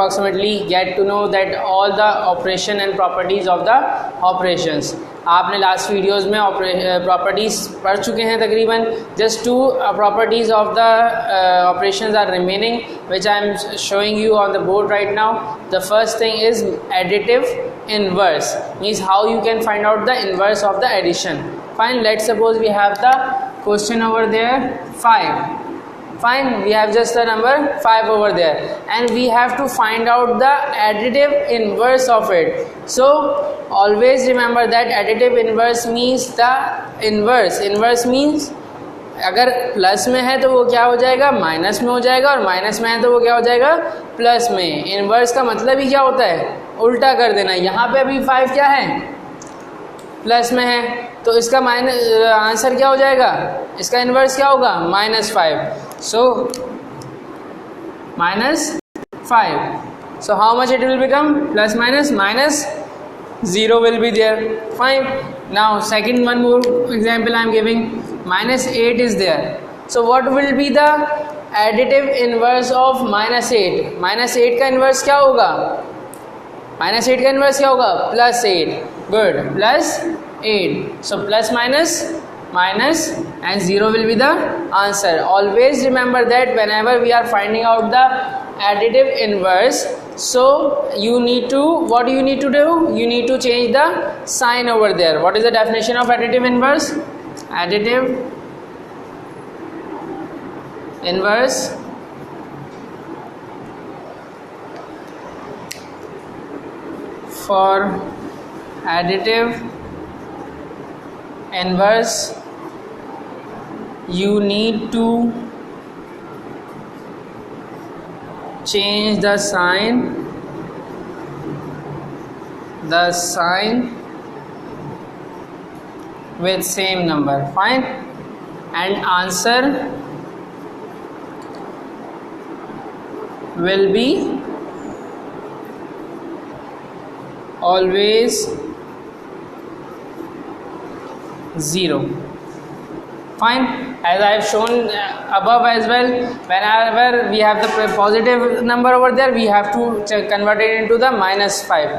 approximately get to know that all the operation and properties of the operations. आपने last videos में properties पढ़ चुके हैं तकरीबन. Just two properties of the operations are remaining, which I am showing you on the board right now. The first thing is additive inverse, means how you can find out the inverse of the addition. Fine, let's suppose we have the question over there 5. Fine, we have just the number 5 over there and we have to find out the additive inverse of it. So always remember that additive inverse means the inverse means अगर plus में है तो वो क्या हो जाएगा, minus में हो जाएगा, और माइनस में है तो वो क्या हो जाएगा, प्लस में. इन्वर्स का मतलब ही क्या होता है, उल्टा कर देना. यहाँ पे अभी 5 क्या है, प्लस में है, तो इसका आंसर क्या हो जाएगा, इसका इन्वर्स क्या होगा, -5. So -5. So how much it will become, plus minus 0 will be there. Fine. Now second one more example I am giving. -8 is there. So what will be the additive inverse of -8? -8 का inverse क्या होगा, -8 का inverse क्या होगा, +8. Good, +8. So plus minus and 0 will be the answer. Always remember that whenever we are finding out the additive inverse, so you need to, what you need to do, you need to change the sign over there. What is the definition of additive inverse? Additive inverse for additive inverse you need to change the sign with same number. Fine. And answer will be always 0. Fine. As I have shown above as well, whenever we have the positive number over there, we have to convert it into the -5.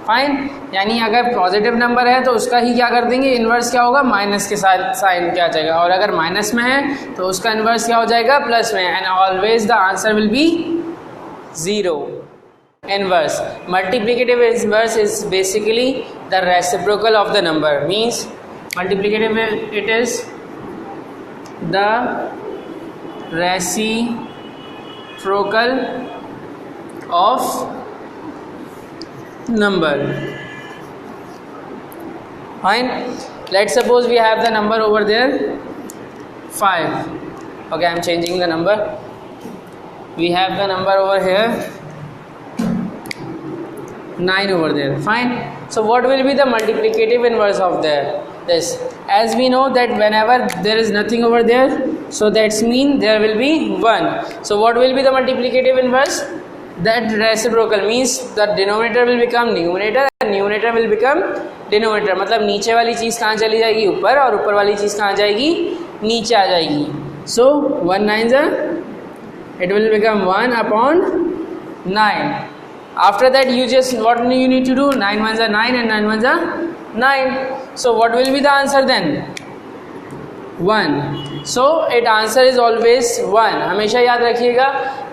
Fine, यानी अगर positive number है तो उसका ही क्या कर देंगे, inverse क्या होगा, माइनस के साथ साइन क्या आ जाएगा, और अगर माइनस में है तो उसका इन्वर्स क्या हो जाएगा, प्लस में. And always the answer will be 0. Inverse, multiplicative inverse is basically the reciprocal of the number. Means multiplicative, it is the reciprocal of number. Fine. Let's suppose we have the number over there 5. Okay, I am changing the number. We have the number over here 9 over there. Fine. So what will be the multiplicative inverse of this? As we know that whenever there is nothing over there, so that's mean there will be 1. So what will be the multiplicative inverse? That reciprocal means the denominator will become numerator and numerator will become denominator. मतलब नीचे वाली चीज़ कहाँ चली जाएगी, ऊपर, और ऊपर वाली चीज़ कहाँ जाएगी, नीचे आ जाएगी. So 1 9s, it will become 1/9. After that you just, what you need to do, 9 1s are 9 and 9 1s are 9. So what will be the answer then, 1. So it answer is always 1. हमेशा याद रखिएगा.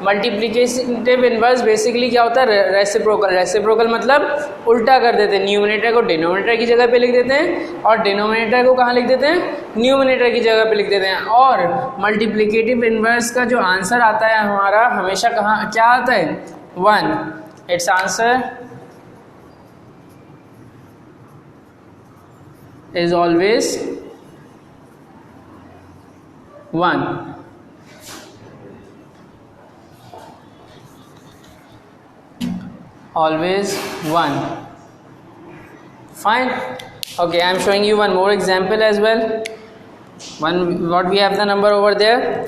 Multiplicative inverse basically क्या होता है, reciprocal मतलब उल्टा कर देते हैं. न्यूमरेटर को डिनोमिनेटर की जगह पे लिख देते हैं और डिनोमिनेटर को कहाँ लिख देते हैं, न्यूमरेटर की जगह पे लिख देते हैं. और मल्टीप्लिकेटिव इन्वर्स का जो आंसर आता है हमारा हमेशा कहाँ क्या आता है, 1. Its answer is always 1. Always 1. Fine. Okay, I am showing you one more example as well. What we have the number over there,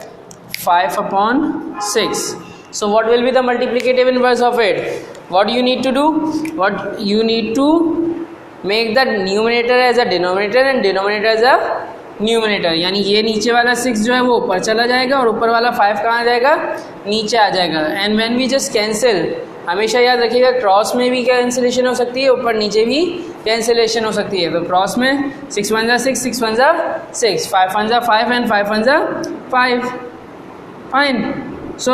5/6. So what will be the multiplicative inverse of it? What you need to do? What you need to make the numerator as a denominator and denominator as a numerator. यानी ये नीचे वाला 6 जो है वो ऊपर चला जाएगा और ऊपर वाला 5 कहाँ आ जाएगा, नीचे आ जाएगा. And when we just cancel हमेशा याद रखिएगा क्रॉस में भी कैंसिलेशन हो सकती है, ऊपर नीचे भी कैंसिलेशन हो सकती है। तो क्रॉस में 6 1 6, 6 1 6, 5 1 5 एंड 5 1 5, फाइन। सो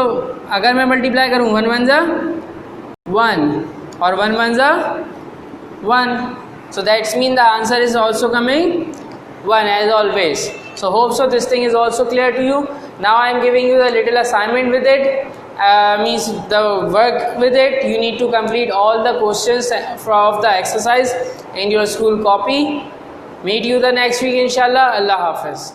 अगर मैं मल्टीप्लाई करूँ 1 1 1 और 1 1 1, so that's mean the answer is also coming 1 as always. So hope so this thing is also clear to you. Now I am giving you a little assignment with it, means the work with it. You need to complete all the questions of the exercise in your school copy. Meet you the next week inshallah. Allah Hafiz.